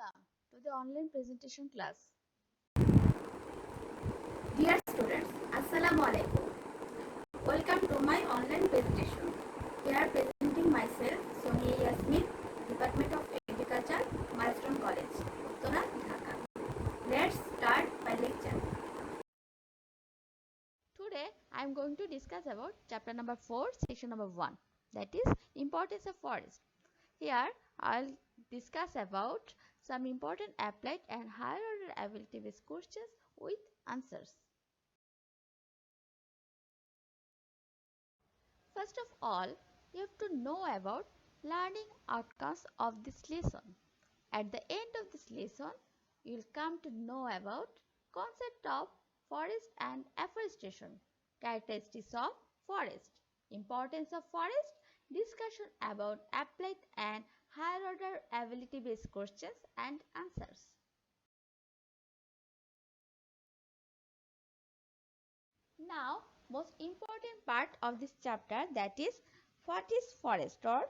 Welcome to the online presentation class. Dear students, Assalamu alaikum. Welcome to my online presentation. Here presenting myself, Sonia Yasmin, Department of Agriculture, Milestone College, Uttara, Dhaka. Let's start my lecture. Today I am going to discuss about chapter number 4, section number 1, that is importance of forest. Here I'll discuss about some important applied and higher order ability based questions with answers. First of all, you have to know about learning outcomes of this lesson. At the end of this lesson, you will come to know about concept of forest and afforestation, characteristics of forest, importance of forest, discussion about applied and higher order ability based questions and answers. Now, most important part of this chapter, that is what is forest or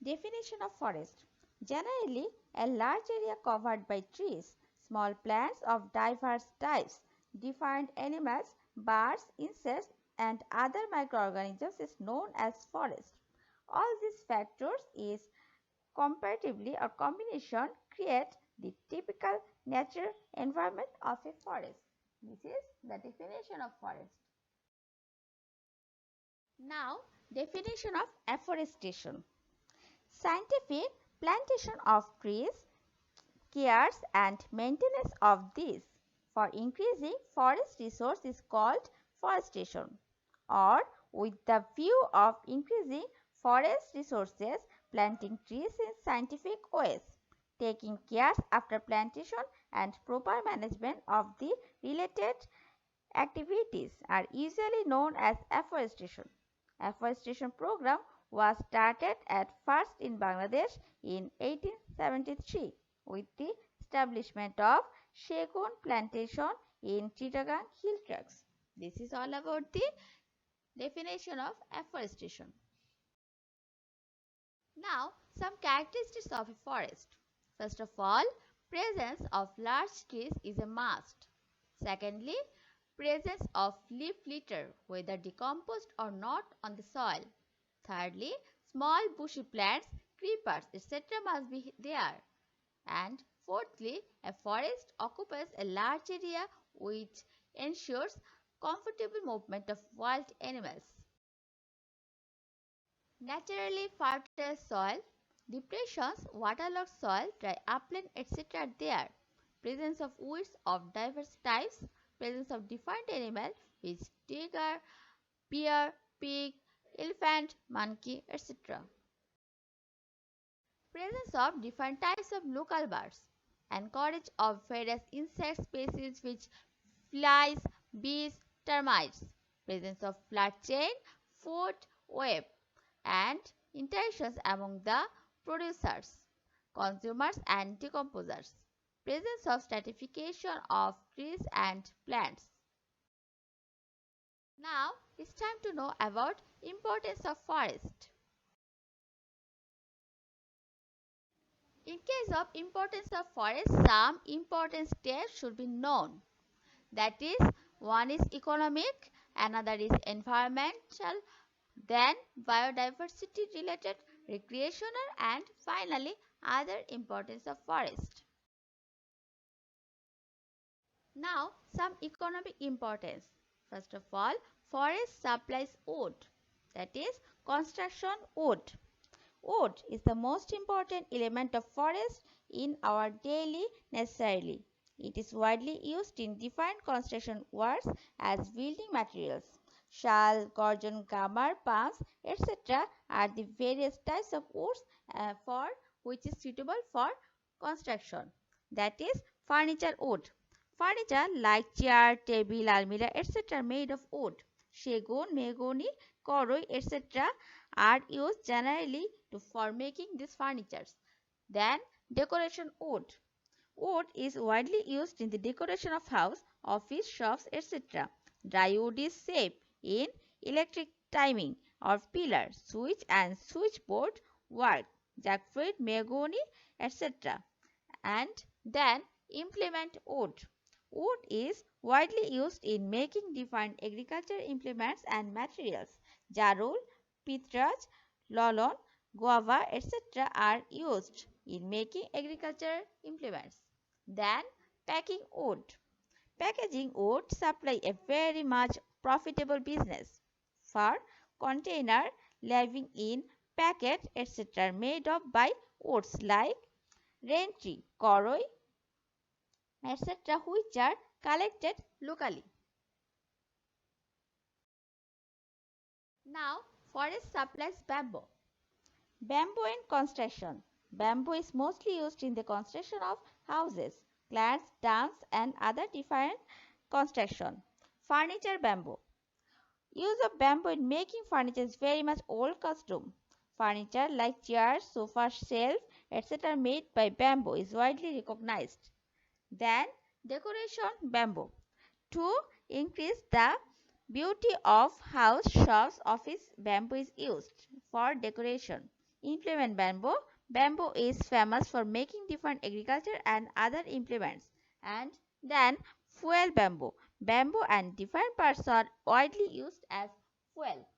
definition of forest. Generally, a large area covered by trees, small plants of diverse types, different animals, birds, insects, and other microorganisms is known as forest. All these factors is comparatively or combination create the typical natural environment of a forest. This is the definition of forest. Now, definition of afforestation. Scientific plantation of trees, cares and maintenance of these for increasing forest resource is called forestation, or with the view of increasing forest resources, planting trees in scientific ways, taking care after plantation and proper management of the related activities are usually known as afforestation. Afforestation program was started at first in Bangladesh in 1873 with the establishment of Segun plantation in Chittagong hill tracts. This is all about the definition of afforestation. Now, some characteristics of a forest. First of all, presence of large trees is a must. Secondly, presence of leaf litter, whether decomposed or not, on the soil. Thirdly, small bushy plants, creepers, etc. must be there. And fourthly, a forest occupies a large area which ensures comfortable movement of wild animals. Naturally fertile soil, depressions, waterlogged soil, dry upland, etc. are there. Presence of weeds of diverse types, presence of different animals which tiger, bear, pig, elephant, monkey, etc. Presence of different types of local birds, encourage of various insect species which flies, bees, termites, presence of flood chain, food web, and interactions among the producers, consumers and decomposers, presence of stratification of trees and plants. Now it's time to know about importance of forest. In case of importance of forest, some important steps should be known. That is, one is economic, another is environmental, then biodiversity related, recreational, and finally other importance of forest. Now some economic importance. First of all, forest supplies wood, that is construction wood. Wood is the most important element of forest in our daily necessarily. It is widely used in different construction works as building materials. Shal, gorgon, gamar, palms, etc. are the various types of woods for which is suitable for construction. That is furniture wood. Furniture like chair, table, almirah, etc. are made of wood. Segun, mahogany, koroi, etc. are used generally for making these furnitures. Then decoration wood. Wood is widely used in the decoration of house, office, shops, etc. Dry wood is safe in electric timing or pillar, switch and switchboard work, jackfruit, mahogany, etc. And then implement wood. Wood is widely used in making different agricultural implements and materials. Jarul, pitraj, lolon, guava, etc. are used in making agricultural implements. Then packing wood. Packaging wood supply a very much profitable business. For container living in packet etc. made of by woods like rain tree, koroi, etc. which are collected locally. Now, forest supplies bamboo. Bamboo in construction. Bamboo is mostly used in the construction of houses, plants, dams, and other different construction. Furniture bamboo. Use of bamboo in making furniture is very much old custom. Furniture like chairs, sofas, shelves, etc. made by bamboo is widely recognized. Then decoration bamboo. To increase the beauty of house, shops, office, bamboo is used for decoration. Implement bamboo. Bamboo is famous for making different agriculture and other implements. And then fuel bamboo. Bamboo and different parts are widely used as fuel.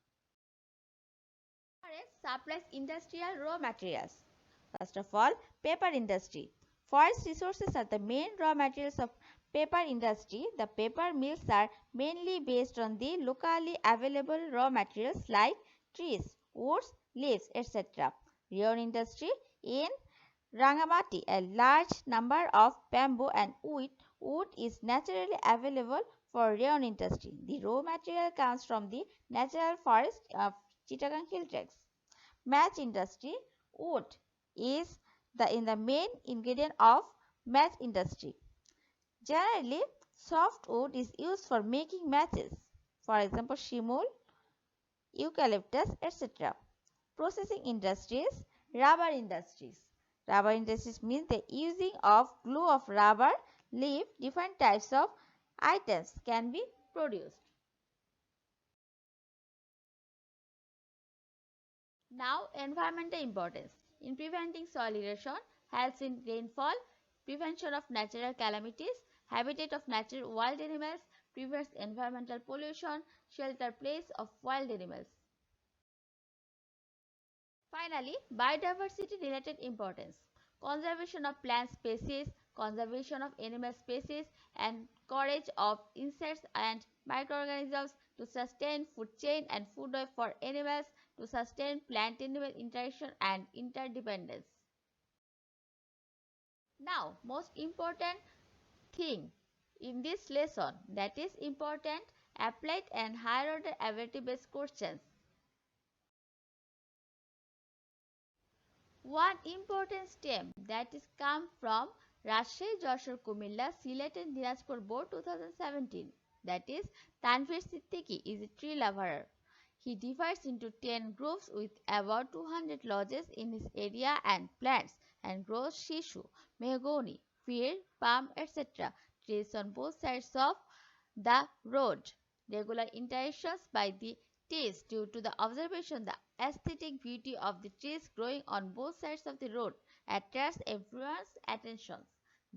Forest supplies industrial raw materials. First of all, paper industry. Forest resources are the main raw materials of paper industry. The paper mills are mainly based on the locally available raw materials like trees, woods, leaves, etc. Rayon industry in Rangamati, a large number of bamboo and wood is naturally available for rayon industry. The raw material comes from the natural forest of Chittagong hill tracts. Match industry, wood is the main ingredient of match industry. Generally, soft wood is used for making matches. For example, shimul, eucalyptus, etc. Processing industries, rubber industries. Rubber industries means the using of glue of rubber leaf, different types of items can be produced. Now, environmental importance. In preventing soil erosion, helps in rainfall, prevention of natural calamities, habitat of natural wild animals, prevents environmental pollution, shelter place of wild animals. Finally, biodiversity related importance. Conservation of plant species, conservation of animal species, and courage of insects and microorganisms to sustain food chain and food web for animals, to sustain plant-animal interaction and interdependence. Now, most important thing in this lesson, that is important applied and higher order ability based questions. One important step that is come from Rajshahi, Joshore, Kumilla, Sylhet and Dinajpur Board 2017, that is Tanvir Siddiqui is a tree lover. He divides into 10 groups with about 200 lodges in his area and plants and grows shishu, mahogany, fir, palm, etc. trees on both sides of the road. Regular interactions by the trees due to the observation the aesthetic beauty of the trees growing on both sides of the road attracts everyone's attention.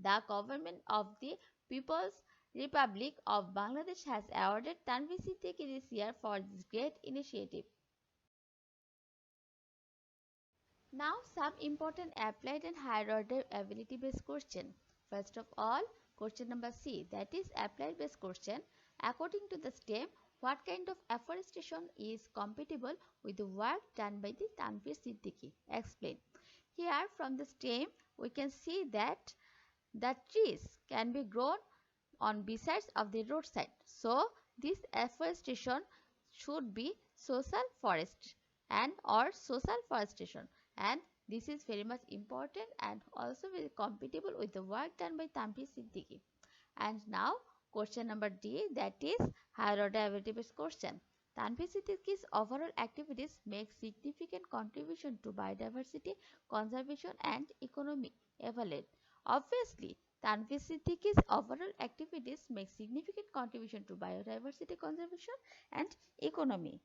The government of the People's Republic of Bangladesh has awarded Tanvi Siddiqui this year for this great initiative. Now some important applied and higher order ability based question. First of all, question number C, that is applied based question. According to the STEM, what kind of afforestation is compatible with the work done by the Tanvir Siddiqui? Explain. Here from the STEM, we can see that the trees can be grown on besides of the roadside. So this afforestation should be social forest and or social forestation, and this is very much important and also very compatible with the work done by Tanvir Siddiqui. And now question number D, that is higher order ability based question. Tanvir Siddiqui's overall activities make significant contribution to biodiversity conservation and economy. Evaluate. Obviously, Tanvir Siddiqui's overall activities make significant contribution to biodiversity conservation and economy.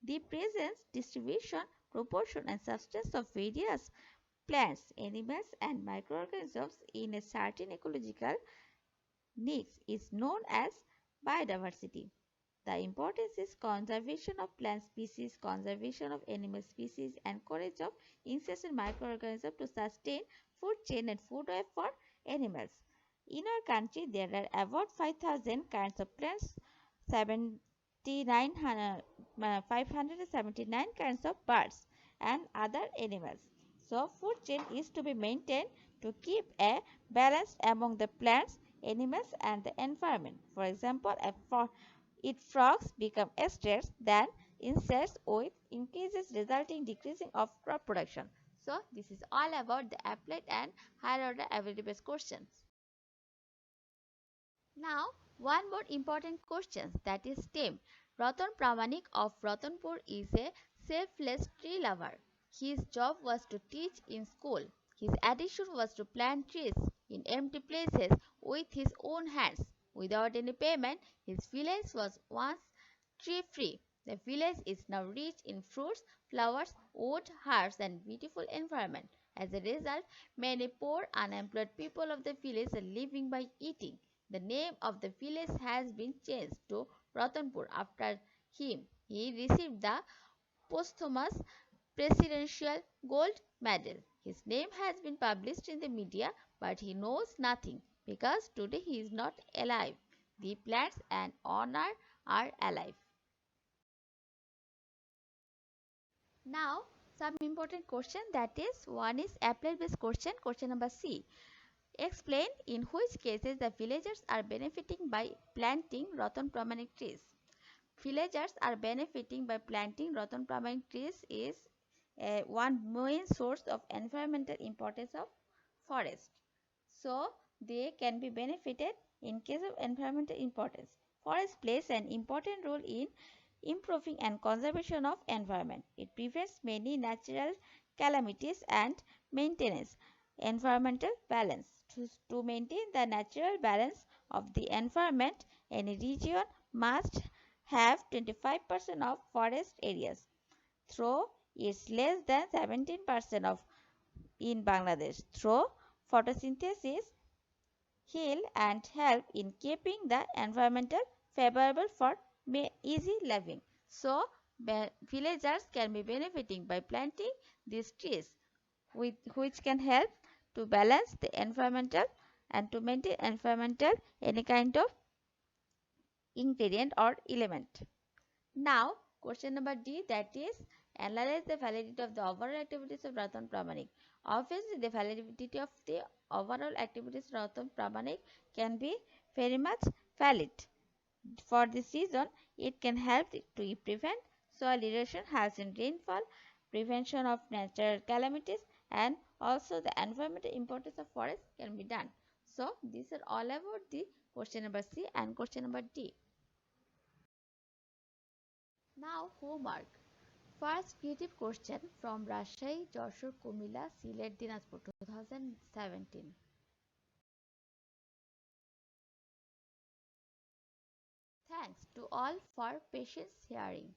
The presence, distribution, proportion and substance of various plants, animals, and microorganisms in a certain ecological niche is known as biodiversity. The importance is conservation of plant species, conservation of animal species, encourage of insects and microorganisms to sustain food chain and food web for animals. In our country, there are about 5,000 kinds of plants, 579 kinds of birds, and other animals. So, food chain is to be maintained to keep a balance among the plants, animals, and the environment. For example, if frogs become extinct, then insects with increases resulting decreasing of crop production. So this is all about the applied and higher order ability based questions. Now one more important question, that is STEM. Ratan Pramanik of Ratanpur is a selfless tree lover. His job was to teach in school. His addiction was to plant trees in empty places with his own hands. Without any payment, his village was once tree free. The village is now rich in fruits, flowers, wood, herbs, and beautiful environment. As a result, many poor, unemployed people of the village are living by eating. The name of the village has been changed to Ratanpur after him. He received the posthumous Presidential Gold Medal. His name has been published in the media, but he knows nothing because today he is not alive. The plants and honor are alive. Now, some important question, that is one is applied based question. Question number C. Explain in which cases the villagers are benefiting by planting Ratan Pramanik trees. Villagers are benefiting by planting Ratan Pramanik trees is one main source of environmental importance of forest. So they can be benefited in case of environmental importance. Forest plays an important role in improving and conservation of environment. It prevents many natural calamities and maintenance environmental balance. To maintain the natural balance of the environment, any region must have 25% of forest areas, though it's less than 17% of in Bangladesh. Through photosynthesis, heal and help in keeping the environmental favorable for easy living. So, villagers can be benefiting by planting these trees, which can help to balance the environmental and to maintain environmental any kind of ingredient or element. Now, question number D, that is analyze the validity of the overall activities of Ratan Pramanik. Obviously, the validity of the overall activities of Ratan Pramanik can be very much valid. For this reason, it can help to prevent soil erosion, helps in rainfall, prevention of natural calamities, and also the environmental importance of forest can be done. So, these are all about the question number C and question number D. Now, homework. First creative question from Rajshahi, Joshua, Kumila, Silet, Dinajpur 2017. Thanks to all for patience hearing.